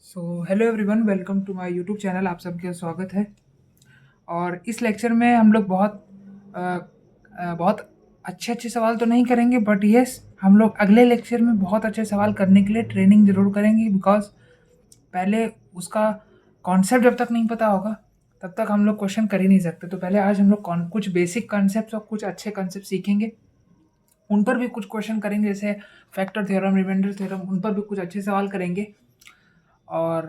So hello everyone, welcome to my YouTube channel. आप सबका स्वागत है। और इस लेक्चर में हम लोग बहुत अच्छे अच्छे सवाल तो नहीं करेंगे, बट यस, हम लोग अगले लेक्चर में बहुत अच्छे सवाल करने के लिए ट्रेनिंग ज़रूर करेंगे। बिकॉज पहले उसका कॉन्सेप्ट जब तक नहीं पता होगा तब तक हम लोग क्वेश्चन कर ही नहीं सकते। तो पहले आज हम लोग कुछ बेसिक कॉन्सेप्ट और कुछ अच्छे कॉन्सेप्ट सीखेंगे, उन पर भी कुछ क्वेश्चन करेंगे, जैसे फैक्टर थ्योरम, रिमाइंडर थ्योरम, उन पर भी कुछ अच्छे सवाल करेंगे और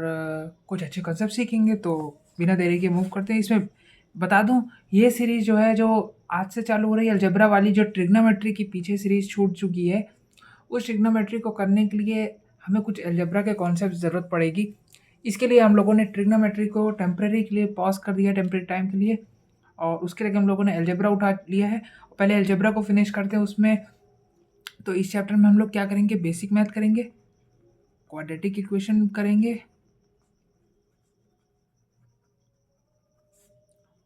कुछ अच्छे कॉन्सेप्ट सीखेंगे। तो बिना देरी के मूव करते हैं। इसमें बता दूं, ये सीरीज़ जो है, जो आज से चालू हो रही है, अलजेब्रा वाली, जो ट्रिग्नोमेट्री की पीछे सीरीज़ छूट चुकी है, उस ट्रिग्नोमेट्री को करने के लिए हमें कुछ अलजेब्रा के कॉन्सेप्ट ज़रूरत पड़ेगी। इसके लिए हम लोगों ने ट्रिग्नोमेट्री को टेम्परेरी के लिए पॉज कर दिया, टेम्परेरी टाइम के लिए, और उसके लिए हम लोगों ने अलजेब्रा उठा लिया है। पहले अलजेब्रा को फिनिश करते हैं उसमें। तो इस चैप्टर में हम लोग क्या करेंगे? बेसिक मैथ करेंगे, क्वाड्रेटिक इक्वेशन करेंगे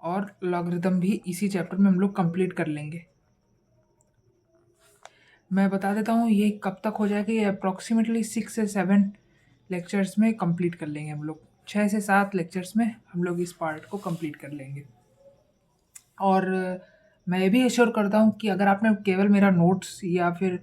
और लॉगरिथम भी इसी चैप्टर में हम लोग कंप्लीट कर लेंगे। मैं बता देता हूँ ये कब तक हो जाएगा। ये अप्रॉक्सीमेटली 6 से 7 लेक्चर्स में कंप्लीट कर लेंगे हम लोग। 6 से 7 लेक्चर्स में हम लोग इस पार्ट को कंप्लीट कर लेंगे। और मैं ये भी एश्योर करता हूँ कि अगर आपने केवल मेरा नोट्स या फिर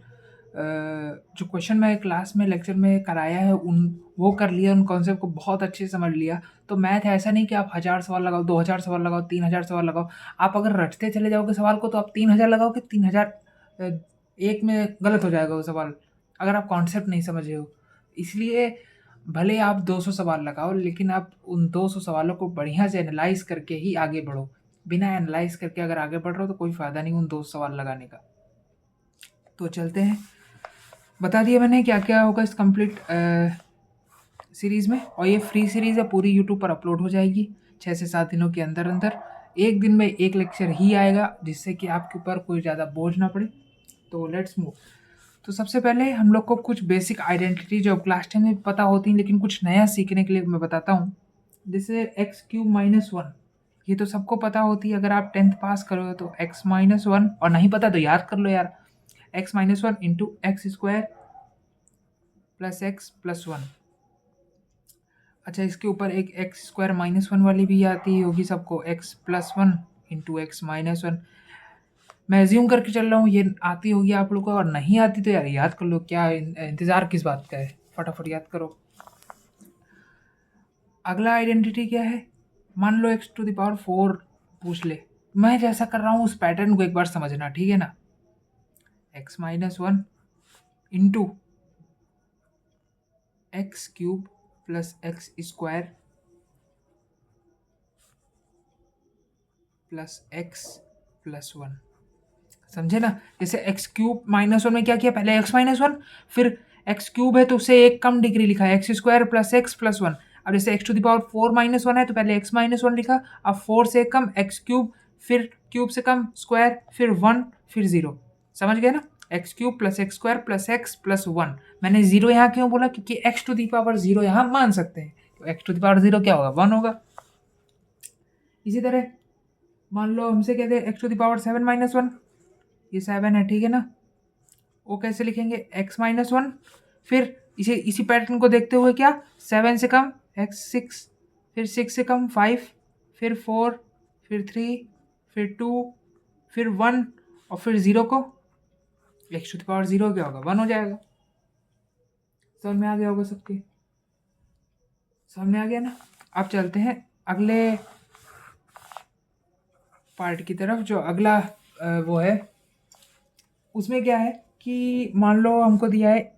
जो क्वेश्चन मैं क्लास में लेक्चर में कराया है उन वो कर लिया, उन कॉन्सेप्ट को बहुत अच्छे से समझ लिया, तो मैथ ऐसा नहीं कि आप 1000 सवाल लगाओ, 2000 सवाल लगाओ, 3000 सवाल लगाओ। आप अगर रटते चले जाओगे सवाल को तो आप 3000 लगाओगे, 3000 एक में गलत हो जाएगा वो सवाल, अगर आप कॉन्सेप्ट नहीं समझे हो। इसलिए भले आप 200 सवाल लगाओ, लेकिन आप उन 200 सवालों को बढ़िया से एनालाइज करके ही आगे बढ़ो। बिना एनालाइज करके अगर आगे बढ़ रहे हो तो कोई फ़ायदा नहीं उन 200 सवाल लगाने का। तो चलते हैं। बता दिया मैंने क्या क्या होगा इस कंप्लीट सीरीज़ में। और ये फ्री सीरीज़ है, पूरी यूट्यूब पर अपलोड हो जाएगी 6 से 7 दिनों के अंदर अंदर। एक दिन में एक लेक्चर ही आएगा, जिससे कि आपके ऊपर कोई ज़्यादा बोझ ना पड़े। तो लेट्स मूव। तो सबसे पहले हम लोग को कुछ बेसिक आइडेंटिटी जो क्लास 10 में पता होती हैं, लेकिन कुछ नया सीखने के लिए मैं बताता हूँ। जैसे x³ - 1, ये तो सबको पता होती है। अगर आप 10th पास करोगे तो x-1, और नहीं पता तो याद कर लो यार, x-1 into x square plus x plus 1। अच्छा, इसके ऊपर एक x² - 1 वाली भी आती होगी सबको, x+1 इंटू x-1। मैं एज्यूम करके चल रहा हूँ ये आती होगी आप लोग को, और नहीं आती तो यार याद कर लो, क्या इंतज़ार किस बात का है, फटाफट याद करो। अगला आइडेंटिटी क्या है? मान लो x⁴ पूछ ले, मैं जैसा कर रहा हूँ उस पैटर्न को एक बार समझना, ठीक है ना? x-1 into x³ plus x square plus x plus 1। समझे ना? जैसे x³ - 1 में क्या किया, पहले x-1, फिर x³ है तो उसे एक कम डिग्री लिखा है, x² प्लस एक्स प्लस 1। अब जैसे x⁴ - 1 है तो पहले x-1 लिखा, अब 4 से कम x³, फिर क्यूब से कम स्क्वायर, फिर 1, फिर 0। समझ गए ना? x³ plus x² plus x plus 1। मैंने 0 यहाँ क्यों बोला? क्योंकि x⁴ यहाँ मान सकते हैं, तो x⁴ क्या होगा? 1 होगा। इसी तरह मान लो हमसे कहते हैं x⁴ ये 7 है, ठीक है ना? वो कैसे लिखेंगे? x-1, फिर इसी पैटर्न को देखते हुए क्या, 7 से कम x6, फिर 6 से कम 5, फिर 4, फिर 3, फिर 2, फिर 1, और फिर 0 को x⁴ क्या होगा? 1 हो जाएगा। समझ में आ गया होगा सबके? समझ में आ गया ना? अब चलते हैं अगले पार्ट की तरफ। जो अगला वो है, उसमें क्या है कि मान लो हमको दिया है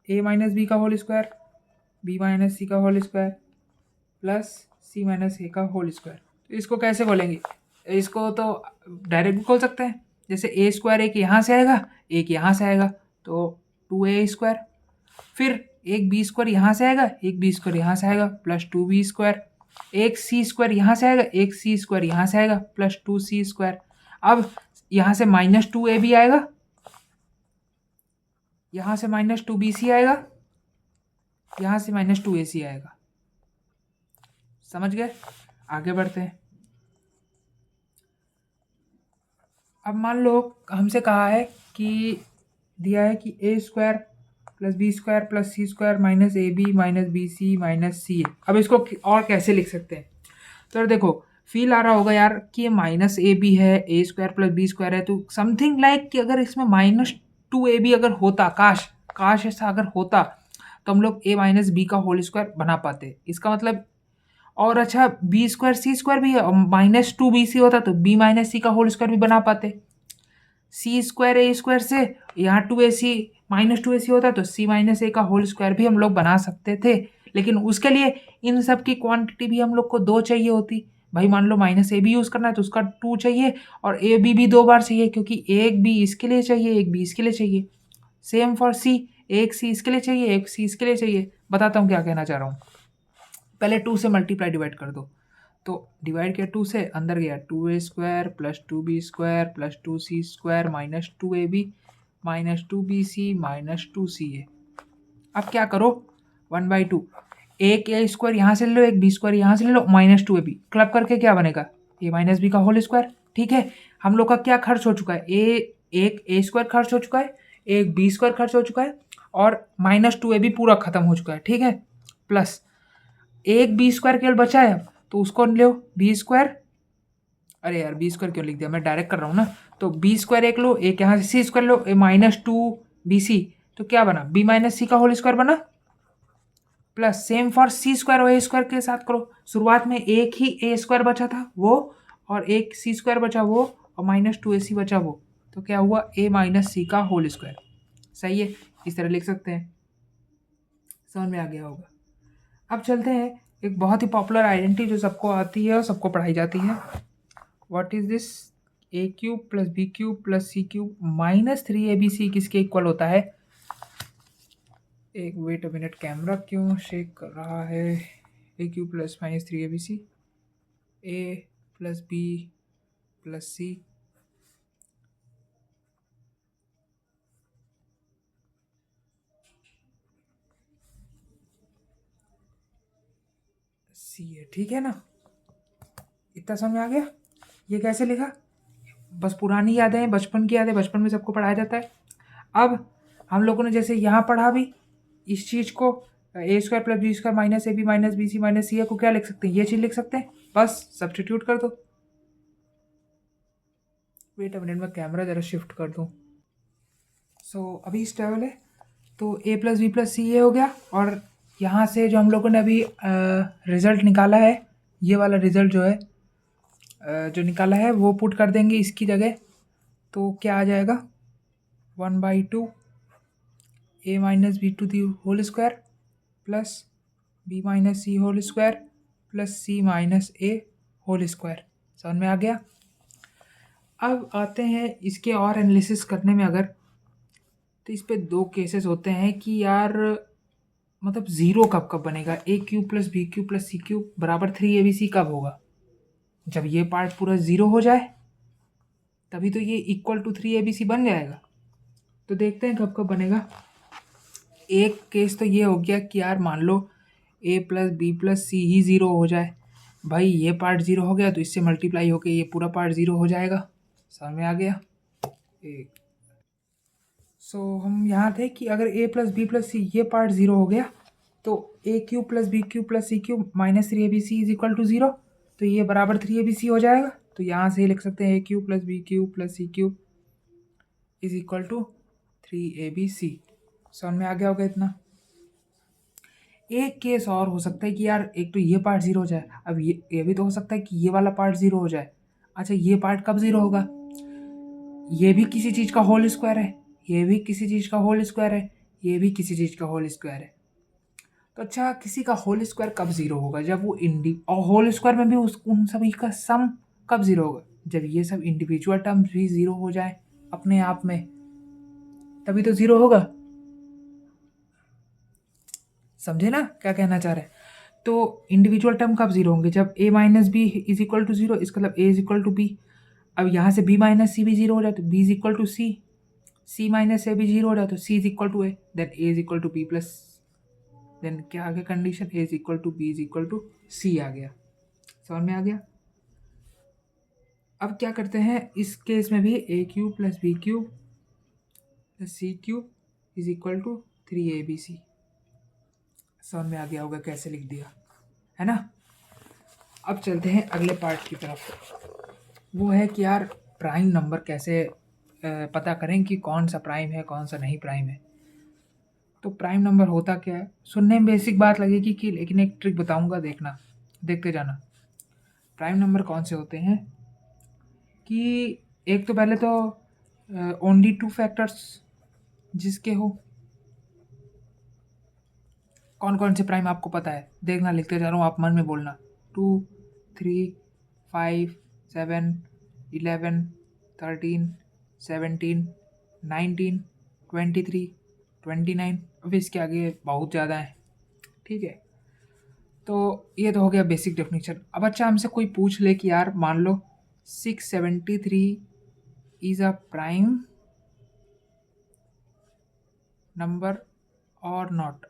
a - b का होल स्क्वायर, b - c का whole square plus c - a का होल स्क्वायर। तो इसको कैसे खोलेंगे? इसको तो डायरेक्ट भी खोल सकते हैं। जैसे a² एक यहाँ से आएगा, एक यहाँ से आएगा, तो 2a²। फिर एक b² यहाँ से आएगा, एक b² यहाँ से आएगा, प्लस 2b²। एक c² यहाँ से आएगा, एक c² यहाँ से आएगा, प्लस 2c²। अब यहाँ से -2ab आएगा, यहाँ से -2bc आएगा, यहाँ से -2ac आएगा। समझ गए? आगे बढ़ते हैं। अब मान लो हमसे कहा है कि दिया है कि a² plus b square plus c square minus a b minus b c minus c a. अब इसको और कैसे लिख सकते हैं? तो देखो फील आ रहा होगा यार कि ये माइनस ए बी है, ए स्क्वायर प्लस बी स्क्वायर है, तो समथिंग लाइक कि अगर इसमें माइनस टू ए बी अगर होता, काश ऐसा अगर होता तो हम लोग ए माइनस बी का होल स्क्वायर बना पाते। इसका मतलब और अच्छा बी स्क्वायर सी स्क्वायर भी है और माइनस टू बी सी होता तो बी माइनस सी का होल स्क्वायर भी बना पाते। सी स्क्वायर ए स्क्वायर से यहाँ two a c minus two a c होता तो सी माइनस ए का होल स्क्वायर भी हम लोग बना सकते थे, लेकिन उसके लिए इन सब की क्वांटिटी भी हम लोग को दो चाहिए होती। भाई मान लो माइनस ए बी यूज़ करना है तो उसका टू चाहिए और ए बी भी दो बार चाहिए, क्योंकि एक बी इसके लिए चाहिए एक बी इसके लिए चाहिए। सेम फॉर सी, एक सी इसके लिए चाहिए एक सी इसके लिए चाहिए। बताता हूँ क्या कहना चाह रहा हूँ। पहले टू से मल्टीप्लाई डिवाइड कर दो, तो डिवाइड किया टू से, अंदर गया two a square plus two b square plus two c square minus two a b minus two b c minus two c a. अब क्या करो, वन बाई टू, एक ए स्क्वायर यहाँ से ले लो एक बी स्क्वायर यहाँ से ले लो minus two a b, club करके क्या बनेगा ए माइनस बी का होल स्क्वायर। ठीक है, हम लोग का क्या खर्च हो चुका है, एक ए स्क्वायर खर्च हो चुका है, एक बी स्क्वायर खर्च हो चुका है और माइनस टू ए बी पूरा खत्म हो चुका है। ठीक है, प्लस एक बी स्क्वायर केवल बचा है, अब तो उसको लो बी स्क्वायर, अरे यार बी स्क्वायर क्यों लिख दिया, मैं डायरेक्ट कर रहा हूँ ना। तो बी स्क्वायर एक लो, एक यहाँ से सी स्क्वायर लो, a minus two b c, तो क्या बना बी माइनस सी का होल स्क्वायर बना। Plus same for c square और ए स्क्वायर के साथ करो, शुरुआत में एक ही ए स्क्वायर बचा था वो और एक सी स्क्वायर बचा वो और माइनस टू ए सी बचा वो, तो क्या हुआ ए माइनस सी का होल स्क्वायर। सही है, इस तरह लिख सकते हैं, समझ में आ गया होगा। अब चलते हैं एक बहुत ही पॉपुलर आइडेंटिटी जो सबको आती है और सबको पढ़ाई जाती है। What is this, a cube plus b cube plus c cube minus three a b c किसके इक्वल होता है। एक वेट अ मिनट, कैमरा क्यों शेक कर रहा है। A cube plus minus three a b c, a plus b plus c c है। ठीक है ना, इतना समझ में आ गया। ये कैसे लिखा, बस पुरानी यादें, बचपन की यादें, बचपन में सबको पढ़ाया जाता है। अब हम लोगों ने जैसे यहाँ पढ़ा भी इस चीज़ को, a square plus b square minus a b minus b c minus c a को क्या लिख सकते हैं, ये चीज़ लिख सकते हैं, बस सब्स्टिट्यूट कर दो। वेट अ मिनट, मैं कैमरा ज़रा शिफ्ट कर दूँ। सो अभी स्टेबल है, तो ए प्लस बी प्लस सी ये हो गया, और यहाँ से जो हम लोगों ने अभी रिज़ल्ट निकाला है, ये वाला रिज़ल्ट जो है जो निकाला है वो पुट कर देंगे इसकी जगह, तो क्या आ जाएगा one by two a minus b to the whole square plus b minus c whole square plus c minus a whole square. समझ में आ गया। अब आते हैं इसके और एनालिसिस करने में अगर, तो इस पे दो केसेस होते हैं कि यार मतलब ज़ीरो कब कब बनेगा, a cube plus b cube plus c cube बराबर थ्री ए बी सी कब होगा, जब ये पार्ट पूरा ज़ीरो हो जाए तभी तो ये equal to three a b c बन जाएगा। तो देखते हैं कब कब बनेगा। एक केस तो ये हो गया कि यार मान लो ए प्लस बी प्लस सी ही ज़ीरो हो जाए, भाई ये पार्ट ज़ीरो हो गया तो इससे मल्टीप्लाई होके ये पूरा पार्ट ज़ीरो हो जाएगा। समझ में आ गया। एक हम यहाँ थे कि अगर a plus b plus c ये पार्ट ज़ीरो हो गया तो a cube plus b cube plus c cube minus three a b c is equal to zero, तो ये बराबर थ्री ए बी सी हो जाएगा। तो यहाँ से लिख सकते हैं a cube plus b cube plus c cube is equal to three a b c. समझ में आ गया होगा इतना। एक केस और हो सकता है कि यार एक तो ये पार्ट ज़ीरो हो जाए, अब ये भी तो हो सकता है कि ये वाला पार्ट ज़ीरो हो जाए। अच्छा ये पार्ट कब ज़ीरो होगा, ये भी किसी चीज़ का होल स्क्वायर है, ये भी किसी चीज़ का होल स्क्वायर है, ये भी किसी चीज़ का होल स्क्वायर है। तो अच्छा किसी का होल स्क्वायर कब ज़ीरो होगा, जब वो और होल स्क्वायर में भी उन सभी का सम कब ज़ीरो होगा, जब ये सब इंडिविजुअल टर्म्स भी ज़ीरो हो जाए अपने आप में, तभी तो ज़ीरो होगा। समझे ना क्या कहना चाह रहे हैं। तो इंडिविजुअल टर्म कब ज़ीरो होंगे, जब a minus b is equal to zero, इसका मतलब a is equal to b. अब यहाँ से बी माइनस सी भी ज़ीरो हो जाए तो b is equal to c, c minus a भी जीरो हो जाए तो c is equal to a, then a is equal to b plus, then क्या आ गया condition, a is equal to b is equal to c आ गया। समझ में आ गया। अब क्या करते हैं इस केस में भी, a cube plus b cube plus c cube is equal to 3ABC। समझ में आ गया होगा कैसे लिख दिया, है ना। अब चलते हैं अगले पार्ट की तरफ। वो है कि यार प्राइम नंबर कैसे पता करें कि कौन सा प्राइम है कौन सा नहीं प्राइम है। तो प्राइम नंबर होता क्या है, सुनने में बेसिक बात लगेगी कि, लेकिन एक ट्रिक बताऊंगा, देखना, देखते जाना। प्राइम नंबर कौन से होते हैं कि एक तो पहले तो ओनली 2 फैक्टर्स जिसके हो। कौन कौन से प्राइम आपको पता है, देखना, लिखते जा रहा हूँ, आप मन में बोलना। 2, 3, 5, 7, 11, 13, 17, 19, 23, 29। अब इसके आगे बहुत ज़्यादा है, ठीक है। तो ये तो हो गया बेसिक डेफिनेशन। अब अच्छा हमसे कोई पूछ ले कि यार मान लो 673 इज़ अ प्राइम नंबर और नॉट,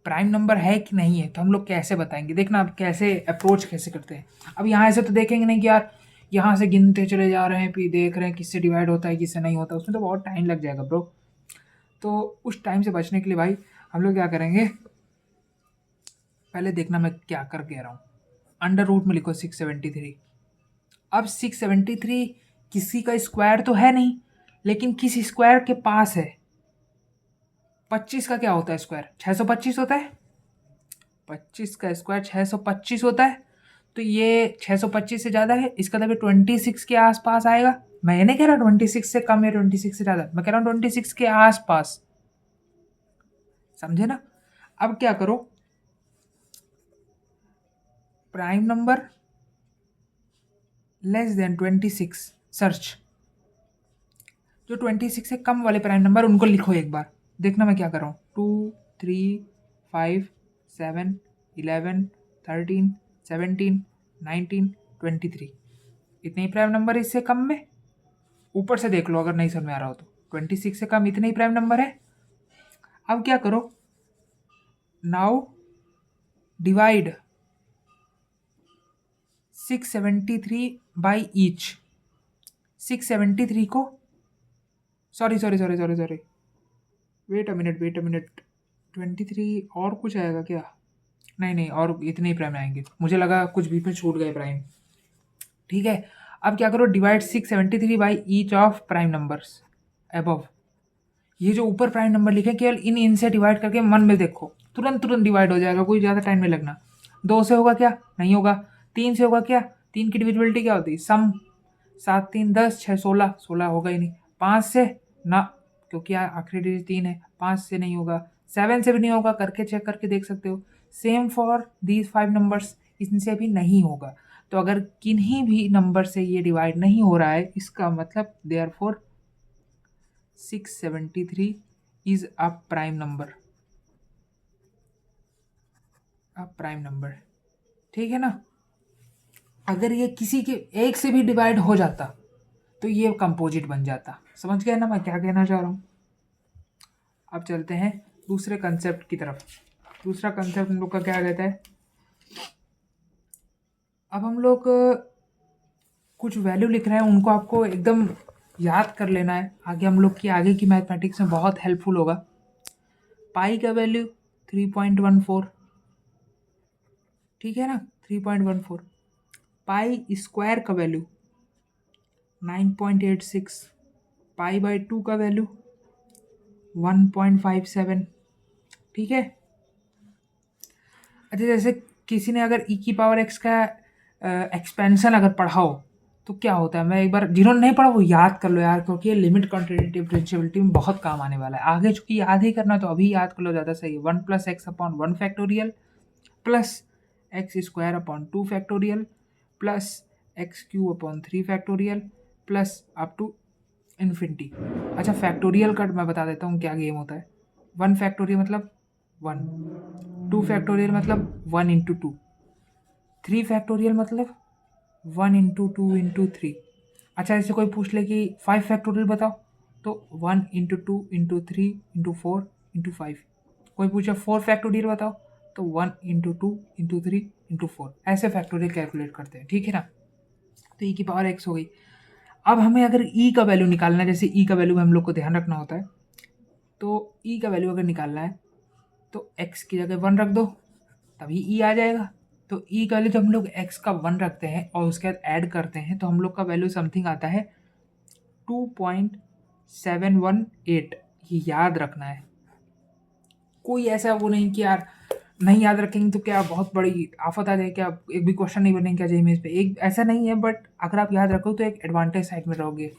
प्राइम नंबर है कि नहीं है, तो हम लोग कैसे बताएंगे। देखना अब कैसे अप्रोच कैसे करते हैं। अब यहाँ ऐसे तो देखेंगे नहीं कि यार यहाँ से गिनते चले जा रहे हैं फिर देख रहे हैं किससे डिवाइड होता है किससे नहीं होता, उसमें तो बहुत टाइम लग जाएगा ब्रो। तो उस टाइम से बचने के लिए भाई हम लोग क्या करेंगे, पहले देखना मैं क्या कर कह रहा हूँ। अंडर रूट में लिखो 673। अब 673 किसी का स्क्वायर तो है नहीं, लेकिन किस स्क्वायर के पास है। 25 का क्या होता है स्क्वायर, 625 होता है। 25 का स्क्वायर 625 होता है, तो ये 625 से ज़्यादा है, इसका मतलब 26 के आसपास आएगा। मैं ये नहीं कह रहा 26 से कम या 26 से ज़्यादा, मैं कह रहा हूँ 26 के आसपास, समझे ना। अब क्या करो, prime number less than 26 search, जो 26 से कम वाले प्राइम नंबर उनको लिखो एक बार। देखना मैं क्या कर रहा हूँ, 2, 3, 5, 7, 11, 13, 17, 19, 23, इतने ही प्राइम नंबर इससे कम में। ऊपर से देख लो अगर नहीं समझ में आ रहा हो तो, 26 से कम इतने ही प्राइम नंबर है। अब क्या करो, नाउ डिवाइड 673 बाई ईच। 673 को सॉरी वेट अ मिनट 23 और कुछ आएगा क्या, नहीं और इतने ही प्राइम आएंगे, मुझे लगा कुछ बीच में छूट गए प्राइम, ठीक है। अब क्या करो, divide 673 by each of prime numbers above. ये जो ऊपर प्राइम नंबर लिखे केवल इन इनसे डिवाइड करके मन में देखो, तुरंत डिवाइड हो जाएगा, कोई ज़्यादा टाइम नहीं लगना। 2 से होगा क्या, नहीं होगा। 3 से होगा क्या, 3 की डिविजिबिलिटी क्या होती है, सम। 7 3 10, 6 16, 16 होगा ही नहीं। 5 से ना, क्योंकि आखिरी डिजिट 3 है, 5 से नहीं होगा। 7 से भी नहीं होगा, करके चेक करके देख सकते हो। सेम फॉर दीज 5 नंबर्स, इनसे भी नहीं होगा। तो अगर किन्हीं भी नंबर से ये डिवाइड नहीं हो रहा है, इसका मतलब therefore 673 is a prime number, a prime number, ठीक है ना। अगर ये किसी के एक से भी डिवाइड हो जाता तो ये कंपोजिट बन जाता, समझ गए ना मैं क्या कहना चाह रहा हूँ। अब चलते हैं दूसरे कंसेप्ट की तरफ। दूसरा कंसेप्ट हम लोग का क्या कहता है, अब हम लोग कुछ वैल्यू लिख रहे हैं, उनको आपको एकदम याद कर लेना है, आगे हम लोग की आगे की मैथमेटिक्स में बहुत हेल्पफुल होगा। पाई का वैल्यू 3.14, ठीक है ना, 3.14। पाई स्क्वायर का वैल्यू 9.86, पाई बाई 2 का वैल्यू 1.57, ठीक है। अच्छा, जैसे किसी ने अगर e की पावर x का एक्सपेंशन अगर पढ़ा हो तो क्या होता है, मैं एक बार, जिन्होंने नहीं पढ़ा वो याद कर लो यार, क्योंकि ये लिमिट क्वांटिटेटिव डिफरेंशिएबिलिटी में बहुत काम आने वाला है। आगे चूंकि याद ही करना तो अभी याद कर लो, ज़्यादा सही है। 1 + x upon 1 factorial plus x square upon 2 factorial plus x cube upon 3 factorial plus up to infinity. अच्छा, फैक्टोरियल का मैं बता देता हूँ क्या गेम होता है। 1 फैक्टोरियल मतलब 1, 2 फैक्टोरियल मतलब 1 इंटू 2, 3 फैक्टोरियल मतलब 1 इंटू 2 इंटू 3। अच्छा, ऐसे कोई पूछ ले कि 5 फैक्टोरियल बताओ, तो 1 इंटू 2 इंटू 3 इंटू 4 इंटू 5। कोई पूछे 4 फैक्टोरियल बताओ, तो 1 इंटू 2 इंटू 3 इंटू 4। ऐसे फैक्टोरियल कैलकुलेट करते हैं, ठीक है ना। तो ई की पावर एक्स हो गई। अब हमें अगर ई का वैल्यू निकालना है, जैसे ई का वैल्यू हम लोग को ध्यान रखना होता है, तो ई का वैल्यू अगर निकालना है तो एक्स की जगह 1 रख दो, तभी ई आ जाएगा। तो ई का वैल्यू जब हम लोग एक्स का 1 रखते हैं और उसके बाद ऐड करते हैं तो हम लोग का वैल्यू समथिंग आता है 2.718। ये याद रखना है। कोई ऐसा वो नहीं कि यार नहीं याद रखेंगे तो क्या बहुत बड़ी आफत आ जाए, क्या एक भी क्वेश्चन नहीं बनेंगे क्या जेईई पे, एक ऐसा नहीं है। बट अगर आप याद रखो तो एक एडवांटेज साइड में रहोगे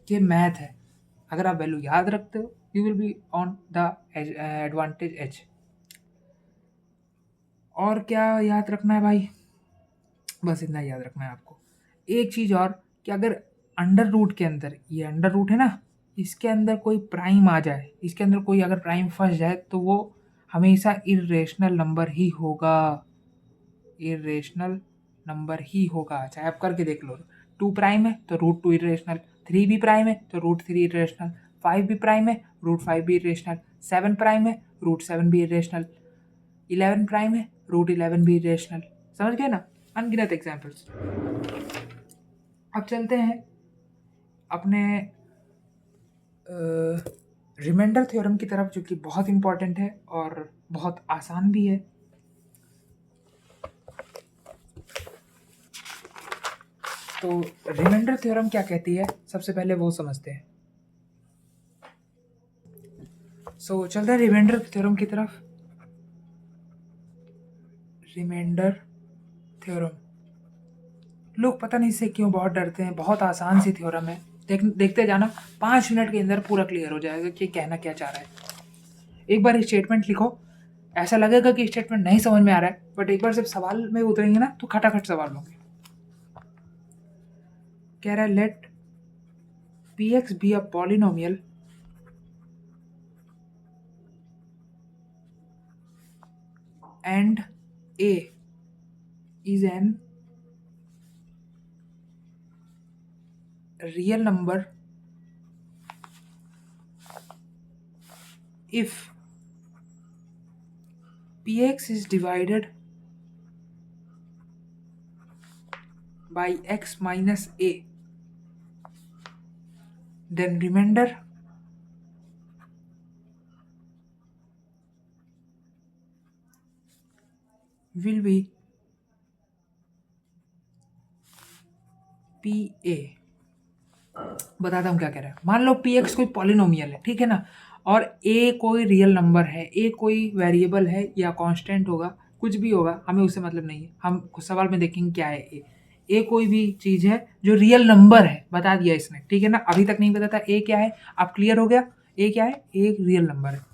कि मैथ है। अगर आप वैल्यू याद रखते हो you will be on the advantage edge. और क्या याद रखना है भाई, बस इतना याद रखना है आपको। एक चीज़ और कि अगर अंडर रूट के अंदर, ये अंडर रूट है ना, इसके अंदर कोई प्राइम आ जाए, इसके अंदर कोई अगर प्राइम फंस जाए तो वो हमेशा इरेशनल नंबर ही होगा। इरेशनल नंबर ही होगा, चाहे आप करके देख लो। 2 प्राइम है तो रूट 2 इरेशनल, 3 भी प्राइम है तो रूट 3 इरेशनल, 5 भी प्राइम है रूट 5 भी इरेशनल, 7 प्राइम है रूट 7 भी इरेशनल, 11 प्राइम है रूट 11 भी इरेशनल। समझ गए ना, अनगिनत एग्जाम्पल्स। अब चलते हैं अपने रिमाइंडर थ्योरम की तरफ, जो कि बहुत इंपॉर्टेंट है और बहुत आसान भी है। तो रिमाइंडर थ्योरम क्या कहती है, सबसे पहले वो समझते हैं। सो चलते हैं रिमाइंडर थ्योरम की तरफ। रिमाइंडर थ्योरम, लोग पता नहीं इससे क्यों बहुत डरते हैं। बहुत आसान सी थ्योरम है, देखते जाना, 5 मिनट के अंदर पूरा क्लियर हो जाएगा कि कहना क्या चाह रहा है। एक बार स्टेटमेंट लिखो, ऐसा लगेगा कि स्टेटमेंट नहीं समझ में आ रहा है, बट एक बार जब सवाल में उतरेंगे ना तो खटाखट सवाल होंगे। कह रहा है let p x be a polynomial and a is an real number if px is divided by x minus a, then remainder will be pa। बताता हूँ क्या कह रहा है। मान लो px कोई पॉलिनोमियल है, ठीक है ना, और a कोई रियल नंबर है, a कोई वेरिएबल है या कांस्टेंट होगा, कुछ भी होगा, हमें उससे मतलब नहीं है। हम सवाल में देखेंगे क्या है a कोई भी चीज़ है जो रियल नंबर है, बता दिया इसने, ठीक है ना। अभी तक नहीं पता था a क्या है, अब क्लियर हो गया। a क्या है, a एक रियल नंबर है।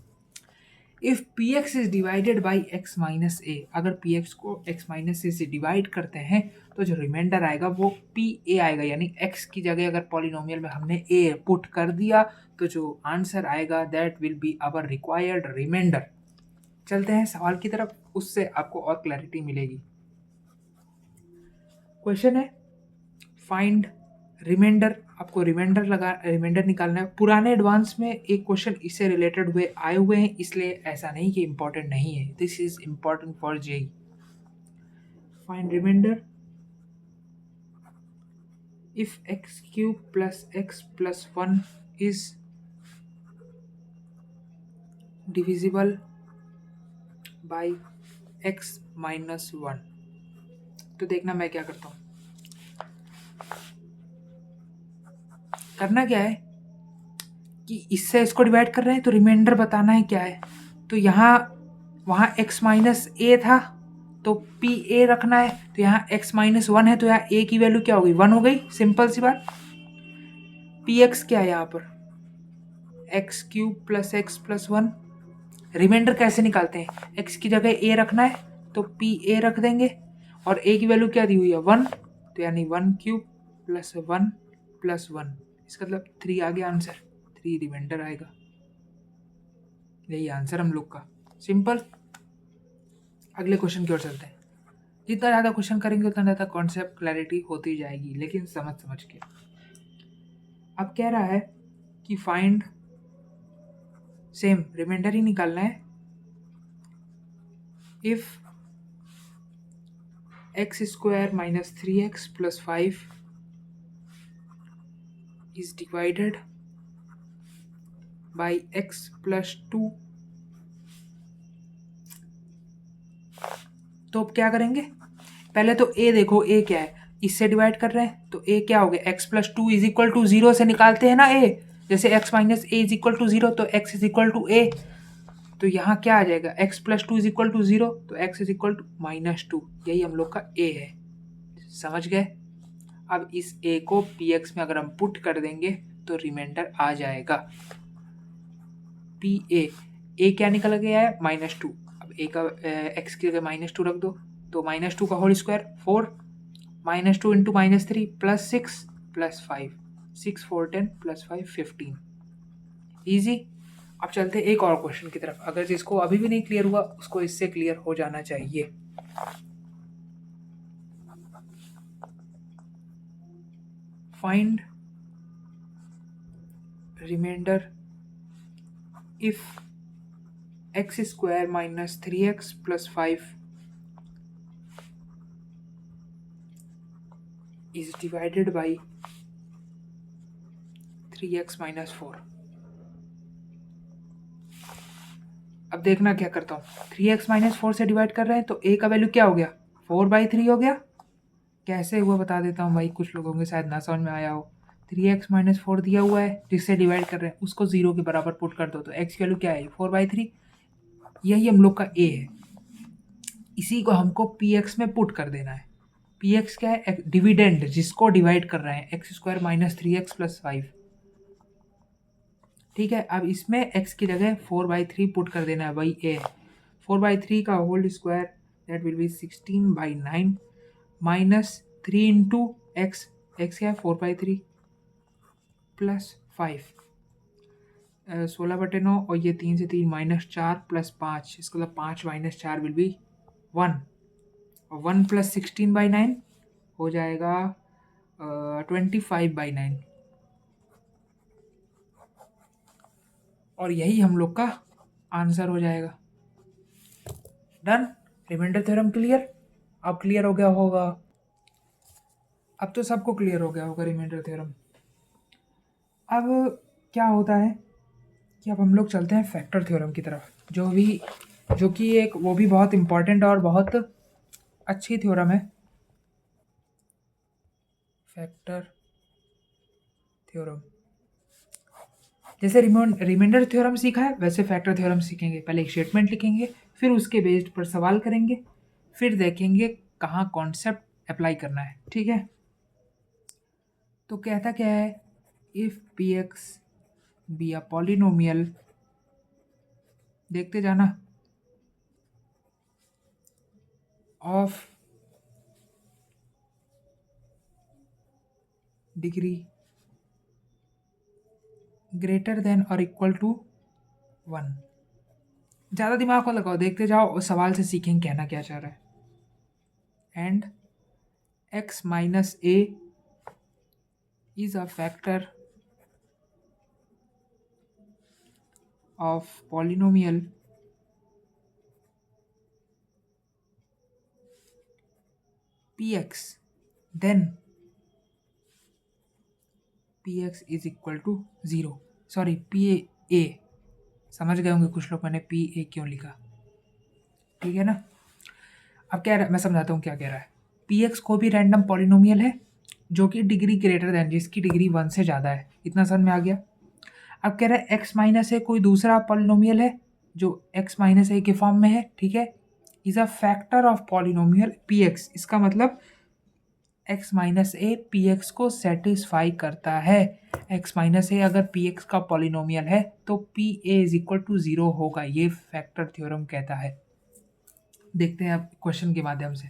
If p x is divided by x minus a, अगर पी एक्स को एक्स माइनस ए से डिवाइड करते हैं तो जो रिमाइंडर आएगा वो पी ए आएगा, यानी एक्स की जगह अगर पॉलिनोमियल में हमने ए पुट कर दिया तो जो आंसर आएगा that will be our required remainder. चलते हैं सवाल की तरफ, उससे आपको और क्लैरिटी मिलेगी। क्वेश्चन है फाइंड रिमाइंडर। आपको रिमाइंडर निकालना है। पुराने एडवांस में एक क्वेश्चन इससे रिलेटेड आए हुए हैं, इसलिए ऐसा नहीं कि इम्पोर्टेंट नहीं है, this is important for JEE. Find remainder if x cube plus x plus 1 is divisible by x minus 1। तो देखना मैं क्या करता हूँ। करना क्या है कि इससे इसको डिवाइड कर रहे हैं तो रिमाइंडर बताना है क्या है। तो यहाँ वहाँ x माइनस ए था तो पी ए रखना है, तो यहाँ x माइनस 1 है तो यहाँ a की वैल्यू क्या हो गई, 1 हो गई, सिंपल सी बात। पी एक्स क्या है यहाँ पर, x cube plus x plus 1। Remainder कैसे निकालते हैं, x की जगह a रखना है तो पी ए रख देंगे, और a की वैल्यू क्या दी हुई है 1, तो यानी 1 क्यूब प्लस 1 प्लस 1, इसका मतलब 3 आ गया आंसर, 3 रिमाइंडर आएगा। यही आंसर हम लोग का, सिंपल। अगले क्वेश्चन की ओर चलते हैं। जितना ज़्यादा क्वेश्चन करेंगे उतना ज़्यादा कॉन्सेप्ट क्लैरिटी होती जाएगी, लेकिन समझ समझ के। अब कह रहा है कि फाइंड, सेम रिमाइंडर ही निकालना है, if x square minus 3x plus 5 is divided by x plus 2। तो अब क्या करेंगे, पहले तो ए देखो, ए क्या है, इससे डिवाइड कर रहे हैं तो ए क्या हो गया, x plus 2 is equal to 0 से निकालते हैं ना ए, जैसे x minus a is equal to 0 तो x is equal to a. तो यहाँ क्या आ जाएगा, x plus 2 is equal to 0 तो एक्स इज इक्वल टू -2, यही हम लोग का ए है। समझ गए। अब इस ए को पी एक्स में अगर हम पुट कर देंगे तो रिमाइंडर आ जाएगा पी ए क्या निकल गया है, -2। अब ए का एक्स की जगह -2 रख दो तो -2 का whole square 4, -2 into -3 plus 6 plus 5, 6 4 10 plus 5 15। Easy. अब चलते हैं एक और क्वेश्चन की तरफ, अगर जिसको अभी भी नहीं क्लियर हुआ उसको इससे क्लियर हो जाना चाहिए। Find remainder if x square minus 3x plus 5 is divided by 3x minus 4। अब देखना क्या करता हूँ, 3x माइनस 4 से डिवाइड कर रहे हैं तो a का वैल्यू क्या हो गया, 4/3 हो गया। कैसे हुआ बता देता हूँ भाई, कुछ लोगों के शायद ना समझ में आया हो। 3x माइनस 4 दिया हुआ है जिससे डिवाइड कर रहे हैं, उसको 0 के बराबर पुट कर दो तो x की वैल्यू क्या है, 4/3। यही हम लोग का a है, इसी को हमको px में पुट कर देना है। px क्या है, डिविडेंड जिसको डिवाइड कर रहे हैं, x square minus 3x plus 5। ठीक है, अब इसमें x की जगह 4/3 पुट कर देना है, वही a है। 4/3 का whole square that will be 16/9 minus 3 into x, x क्या है 4/3 प्लस 5, 16/9 और ये 3 से 3 -4 प्लस 5, इसका मतलब 5 माइनस 4 विल बी 1, और 1 प्लस 16/9 हो जाएगा 25/9, और यही हम लोग का आंसर हो जाएगा। डन। Remainder theorem clear. अब क्लियर हो गया होगा, अब तो सबको क्लियर हो गया होगा रिमाइंडर थ्योरम। अब क्या होता है कि अब हम लोग चलते हैं फैक्टर थ्योरम की तरफ, जो कि एक वो भी बहुत इम्पॉर्टेंट और बहुत अच्छी थ्योरम है, फैक्टर थ्योरम। जैसे रिमाइंडर थ्योरम सीखा है वैसे फैक्टर थ्योरम सीखेंगे। पहले एक स्टेटमेंट लिखेंगे, फिर उसके बेस्ड पर सवाल करेंगे, फिर देखेंगे कहाँ कॉन्सेप्ट अप्लाई करना है। ठीक है, तो कहता क्या है, if p x be a polynomial, देखते जाना, ऑफ डिग्री ग्रेटर देन और इक्वल टू 1। ज़्यादा दिमाग को लगाओ, देखते जाओ और सवाल से सीखेंगे कहना क्या चाह रहा है। And x minus a is a factor of polynomial px, then px is equal to 0। Sorry, pa, समझ गए होंगे कुछ लोग मैंने pa क्यों लिखा। ठीक है ना। अब क्या मैं समझाता हूँ क्या कह रहा है। px को भी रैंडम पॉलिनोमियल है जो कि डिग्री ग्रेटर देन, जिसकी डिग्री 1 से ज़्यादा है। इतना समझ में आ गया। अब कह रहा है x माइनस ए कोई दूसरा पॉलिनोमियल है जो x माइनस ए के फॉर्म में है। ठीक है, is a factor of polynomial px। इसका मतलब x minus A P x को सेटिस्फाई करता है। x माइनस ए अगर पी एक्स का पॉलिनोमियल है तो p a is equal to 0 होगा, ये फैक्टर थ्योरम कहता है। देखते हैं अब क्वेश्चन के माध्यम से।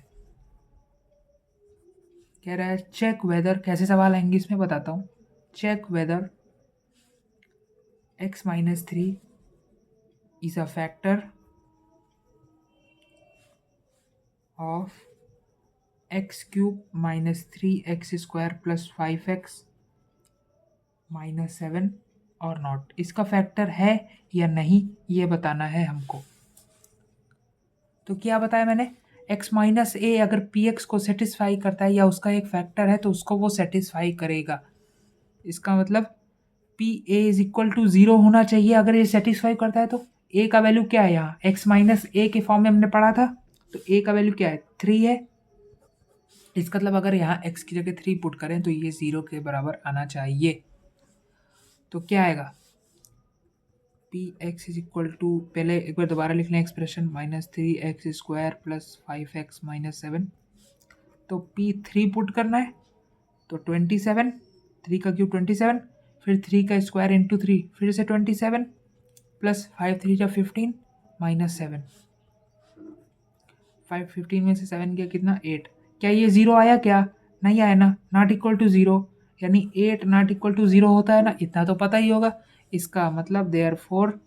कह रहा है चेक वेदर, कैसे सवाल आएंगे इसमें बताता हूँ। Check whether x minus 3 is a factor of x cube minus 3x square plus 5x minus 7 और नॉट। इसका फैक्टर है या नहीं ये बताना है हमको। तो क्या बताया मैंने, x माइनस ए अगर पी एक्स को सेटिस्फाई करता है या उसका एक फैक्टर है तो उसको वो सेटिस्फाई करेगा। इसका मतलब p a is equal to 0 होना चाहिए अगर ये सेटिस्फाई करता है तो। ए का वैल्यू क्या है यहाँ, एक्स माइनस ए के फॉर्म में हमने पढ़ा था, तो ए का वैल्यू क्या है 3 है। इसका मतलब अगर यहाँ एक्स की जगह 3 पुट करें तो ये 0 के बराबर आना चाहिए। तो क्या आएगा, p x is equal to, पहले एक बार दोबारा लिख लें एक्सप्रेशन, -3x² + 5x-7। तो P3 पुट करना है तो 27, 3 का क्यूब 27, फिर 3 का स्क्वायर इंटू 3 फिर से 27 प्लस 5 3 जा 15 -7, 5 15 में से 7 गया कितना 8। क्या ये 0 आया, क्या नहीं आया ना, नॉट इक्वल टू 0, यानी 8 नॉट इक्वल टू 0 होता है ना, इतना तो पता ही होगा। इसका मतलब therefore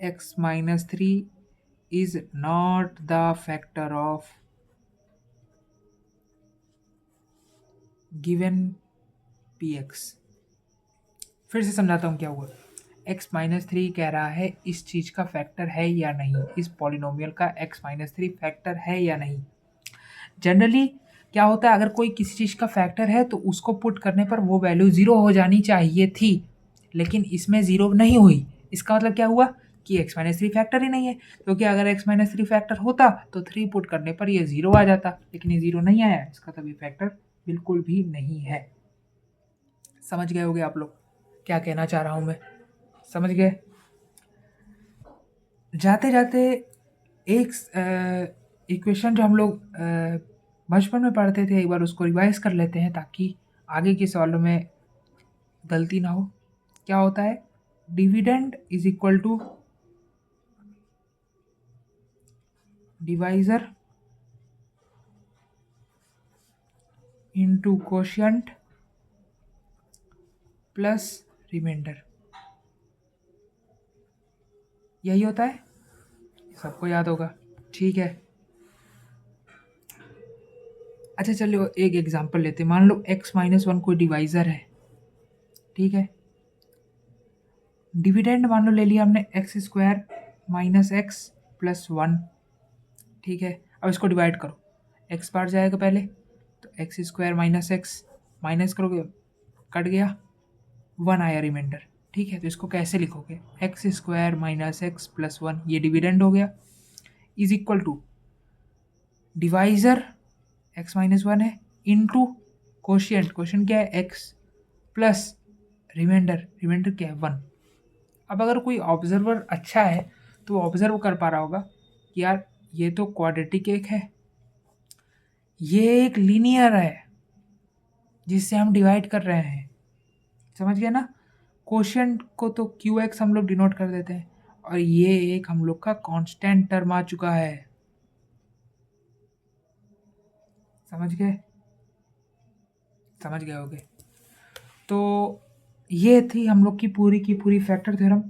x-3 is not the factor of given px। फिर से समझाता हूँ क्या हुआ। x-3 कह रहा है इस चीज़ का फैक्टर है या नहीं, इस पॉलिनोमियल का x-3 फैक्टर है या नहीं। जनरली क्या होता है, अगर कोई किसी चीज़ का फैक्टर है तो उसको पुट करने पर वो वैल्यू 0 हो जानी चाहिए थी, लेकिन इसमें 0 नहीं हुई। इसका मतलब क्या हुआ कि x-3 फैक्टर ही नहीं है, क्योंकि अगर x-3 फैक्टर होता तो 3 पुट करने पर ये 0 आ जाता, लेकिन ये 0 नहीं आया, इसका तभी फैक्टर बिल्कुल भी नहीं है। समझ गए होगे आप लोग क्या कहना चाह रहा हूँ मैं, समझ गए। जाते जाते एक इक्वेशन जो हम लोग बचपन में पढ़ते थे, एक बार उसको रिवाइज कर लेते हैं ताकि आगे के सवालों में गलती ना हो। क्या होता है, dividend is equal to divisor into quotient plus remainder, यही होता है, सबको याद होगा, ठीक है। अच्छा चलो एक एग्जांपल लेते हैं, मान लो x-1 कोई डिवाइज़र है, ठीक है। डिविडेंड मान लो ले लिया हमने x² - x + 1, ठीक है। अब इसको डिवाइड करो, x बार जाएगा पहले, तो x² - x माइनस करोगे, कट गया, 1 आया रिमाइंडर, ठीक है। तो इसको कैसे लिखोगे, x² - x + 1, ये डिविडेंड हो गया, is equal to divisor x-1 है इंटू कोशिएंट, कोशिएंट क्या है x, प्लस रिमाइंडर, रिमाइंडर क्या है 1। अब अगर कोई ऑब्जर्वर अच्छा है तो वो ऑब्जर्व कर पा रहा होगा कि यार ये तो क्वाड्रेटिक एक है, ये एक लीनियर है जिससे हम डिवाइड कर रहे हैं, समझ गए ना। कोशिएंट को तो QX हम लोग डिनोट कर देते हैं, और ये एक हम लोग का कांस्टेंट टर्म आ चुका है, समझ गए, समझ गए होगे। तो ये थी हम लोग की पूरी फैक्टर थ्योरम।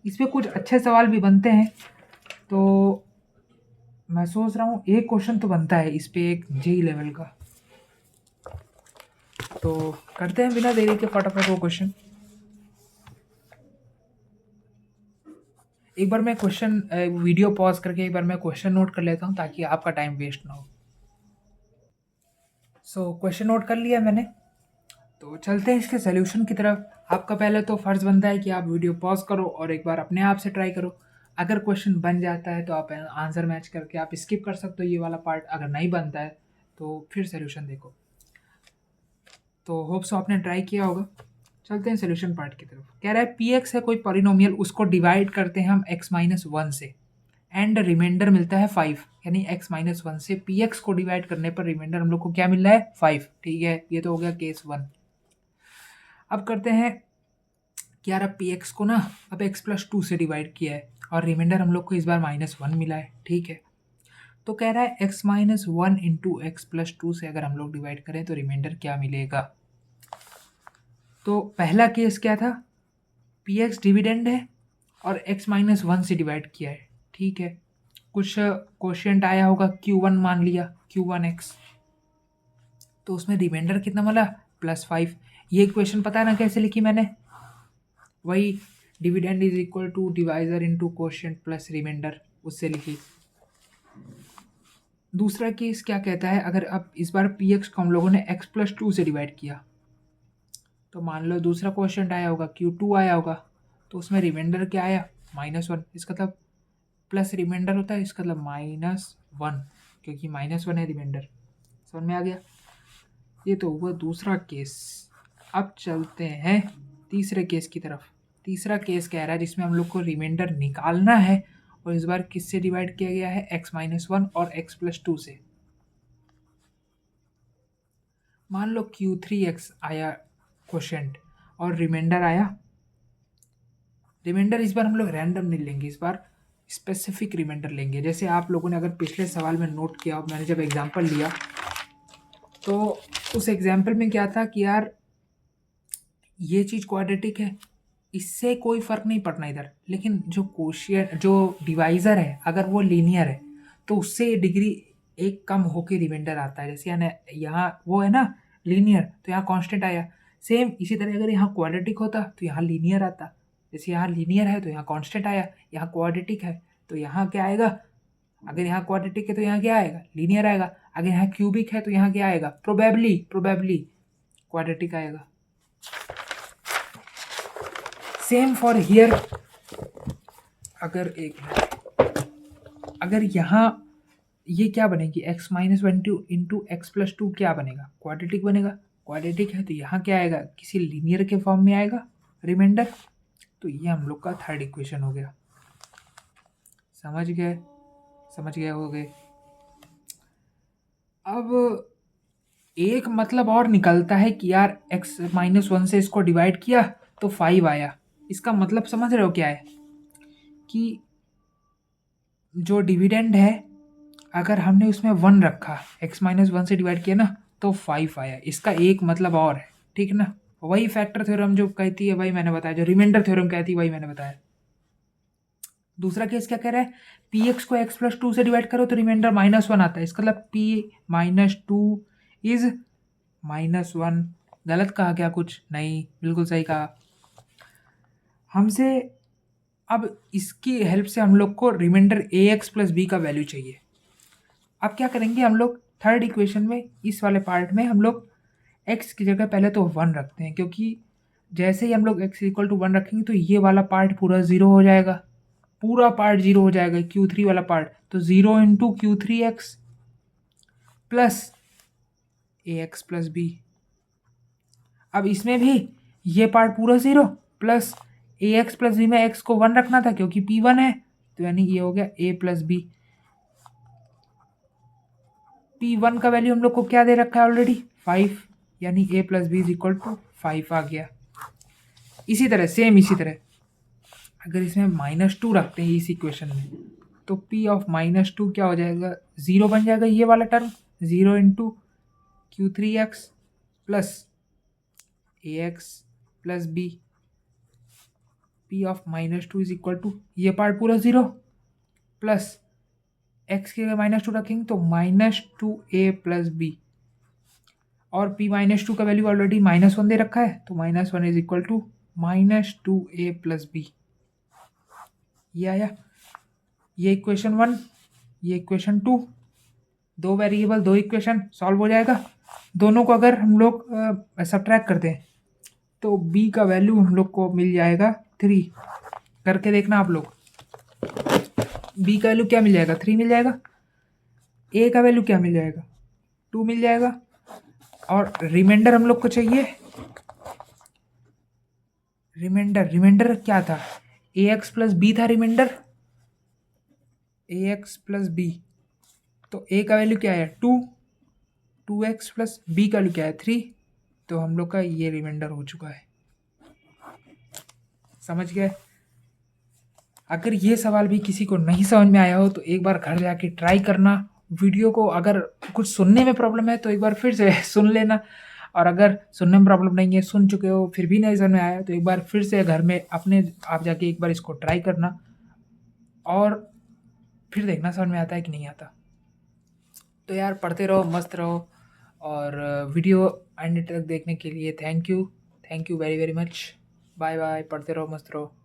इस पे कुछ अच्छे सवाल भी बनते हैं, तो मैं सोच रहा हूँ एक क्वेश्चन तो बनता है इस पे, एक जेई लेवल का, तो करते हैं बिना देरी के फटाफट वो क्वेश्चन। एक बार मैं क्वेश्चन वीडियो पॉज करके एक बार मैं क्वेश्चन नोट कर लेता हूँ ताकि आपका टाइम वेस्ट ना हो। सो क्वेश्चन नोट कर लिया मैंने, तो चलते हैं इसके सोल्यूशन की तरफ। आपका पहले तो फ़र्ज़ बनता है कि आप वीडियो पॉज करो और एक बार अपने आप से ट्राई करो। अगर क्वेश्चन बन जाता है तो आप आंसर मैच करके आप स्किप कर सकते हो ये वाला पार्ट, अगर नहीं बनता है तो फिर सोल्यूशन देखो। तो होप सो आपने ट्राई किया होगा। चलते हैं सोल्यूशन पार्ट की तरफ। कह रहा है पी एक्स है कोई पॉलिनोमियल, उसको डिवाइड करते हैं हम x-1 से, एंड रिमाइंडर मिलता है 5, यानी x-1 से पी एक्स को डिवाइड करने पर रिमाइंडर हम लोग को क्या मिल रहा है 5, ठीक है। ये तो हो गया केस 1। अब करते हैं कि यार अब पी एक्स को ना अब x+2 से डिवाइड किया है और रिमाइंडर हम लोग को इस बार -1 मिला है, ठीक है। तो कह रहा है x-1 इंटू x+2 से अगर हम लोग डिवाइड करें तो रिमाइंडर क्या मिलेगा। तो पहला केस क्या था, पी एक्स डिविडेंड है और x-1 से डिवाइड किया है, ठीक है। कुछ कोशिएंट आया होगा q1 मान लिया, q1x, तो उसमें रिमाइंडर कितना मिला +5। ये इक्वेशन पता है ना कैसे लिखी मैंने, वही dividend is equal to divisor into quotient plus remainder, उससे लिखी। दूसरा केस क्या कहता है, अगर अब इस बार पी एक्स को हम लोगों ने x+2 से डिवाइड किया तो मान लो दूसरा क्वेश्चन आया होगा, Q2 आया होगा, तो उसमें रिमाइंडर क्या आया, -1। इसका मतलब प्लस रिमाइंडर होता है, इसका मतलब -1, क्योंकि -1 है रिमाइंडर। समझ में आ गया? ये तो हुआ दूसरा केस। अब चलते हैं तीसरे केस की तरफ। तीसरा केस कह रहा है जिसमें हम लोग को रिमाइंडर निकालना है, और इस बार किससे डिवाइड किया गया है, x-1 और x+2 से। मान लो Q3x आया क्वोशेंट और रिमाइंडर आया। रिमाइंडर इस बार हम लोग रैंडम नहीं लेंगे, इस बार स्पेसिफिक रिमाइंडर लेंगे। जैसे आप लोगों ने अगर पिछले सवाल में नोट किया, मैंने जब एग्जांपल लिया तो उस एग्जांपल में क्या था कि यार ये चीज़ क्वाड्रेटिक है, इससे कोई फ़र्क नहीं पड़ना इधर, लेकिन जो कोशिएंट जो डिवाइज़र है अगर वो लीनियर है तो उससे डिग्री एक कम होके रिमाइंडर आता है। जैसे यानी यहाँ वो है ना लीनियर, तो यहाँ कांस्टेंट आया। सेम इसी तरह अगर यहाँ क्वाड्रेटिक होता तो यहाँ लीनियर आता। जैसे यहाँ लीनियर है तो यहाँ कांस्टेंट आया, यहाँ क्वाड्रेटिक है तो यहाँ क्या आएगा, अगर यहाँ क्वाड्रेटिक है तो यहाँ क्या आएगा, लीनियर आएगा। अगर यहाँ क्यूबिक है तो यहाँ क्या आएगा, प्रोबेबली क्वाड्रेटिक आएगा। Same for here. अगर यहाँ ये क्या बनेगी, x-1 इंटू x+2 क्या बनेगा, क्वाड्रेटिक बनेगा। क्वाड्रेटिक है तो यहाँ क्या आएगा, किसी लीनियर के फॉर्म में आएगा रिमाइंडर। तो ये हम लोग का थर्ड इक्वेशन हो गया। समझ गए हो गए। अब एक मतलब और निकलता है कि यार x-1 से इसको डिवाइड किया तो 5 आया। इसका मतलब समझ रहे हो क्या है, कि जो डिविडेंड है अगर हमने उसमें 1 रखा, x-1 से डिवाइड किया ना तो 5 आया। इसका एक मतलब और है, ठीक ना। वही फैक्टर थ्योरम जो कहती है वही मैंने बताया, जो रिमाइंडर थ्योरम कहती है वही मैंने बताया। दूसरा केस क्या कह रहा है, px को x+2 से डिवाइड करो तो रिमाइंडर -1 आता है। इसका मतलब p-2 इज -1। गलत कहा क्या कुछ? नहीं, बिल्कुल सही कहा। हमसे अब इसकी हेल्प से हम लोग को रिमाइंडर ax + b का वैल्यू चाहिए। अब क्या करेंगे हम लोग, थर्ड इक्वेशन में इस वाले पार्ट में हम लोग x की जगह पहले तो 1 रखते हैं, क्योंकि जैसे ही हम लोग x = 1 रखेंगे तो ये वाला पार्ट पूरा 0 हो जाएगा, पूरा पार्ट 0 हो जाएगा, Q3 वाला पार्ट। तो 0 into Q3x plus ax + b। अब इसमें भी ये पार्ट पूरा 0 प्लस ax + b में x को 1 रखना था क्योंकि p1 है, तो यानी ये हो गया a + b। p1 का वैल्यू हम लोग को क्या दे रखा है ऑलरेडी, 5, यानी a + b = 5 आ गया। इसी तरह अगर इसमें -2 रखते हैं इस इक्वेशन में तो p(-2) क्या हो जाएगा, 0 बन जाएगा ये वाला term. 0 into Q3x plus ax + b। p(-2) ये पार्ट पूरा 0 प्लस x के अगर -2 रखेंगे तो -2a + b, और p-2 का वैल्यू ऑलरेडी -1 दे रखा है तो -1 = -2a + b। ये आया, ये इक्वेशन 1, ये इक्वेशन 2। 2 वेरिएबल 2 इक्वेशन सॉल्व हो जाएगा। दोनों को अगर हम लोग सब्ट्रैक्ट करते हैं तो b का वैल्यू हम लोग को मिल जाएगा 3। करके देखना आप लोग, b का वैल्यू क्या मिल जाएगा, 3 मिल जाएगा। a का वैल्यू क्या मिल जाएगा, 2 मिल जाएगा। और रिमाइंडर हम लोग को चाहिए, रिमाइंडर क्या था, ax + b था रिमाइंडर, ax + b। तो a का वैल्यू क्या है, 2x + b का वैल्यू क्या है, 3। तो हम लोग का ये रिमाइंडर हो चुका है। समझ गए। अगर ये सवाल भी किसी को नहीं समझ में आया हो तो एक बार घर जाके ट्राई करना वीडियो को। अगर कुछ सुनने में प्रॉब्लम है तो एक बार फिर से सुन लेना, और अगर सुनने में प्रॉब्लम नहीं है, सुन चुके हो फिर भी नहीं समझ में आया तो एक बार फिर से घर में अपने आप जाके एक बार इसको ट्राई करना, और फिर देखना समझ में आता है कि नहीं आता। तो यार पढ़ते रहो, मस्त रहो, और वीडियो एंड तक देखने के लिए thank you very very much. Bye bye, पढ़ते रहो, मस्त रहो।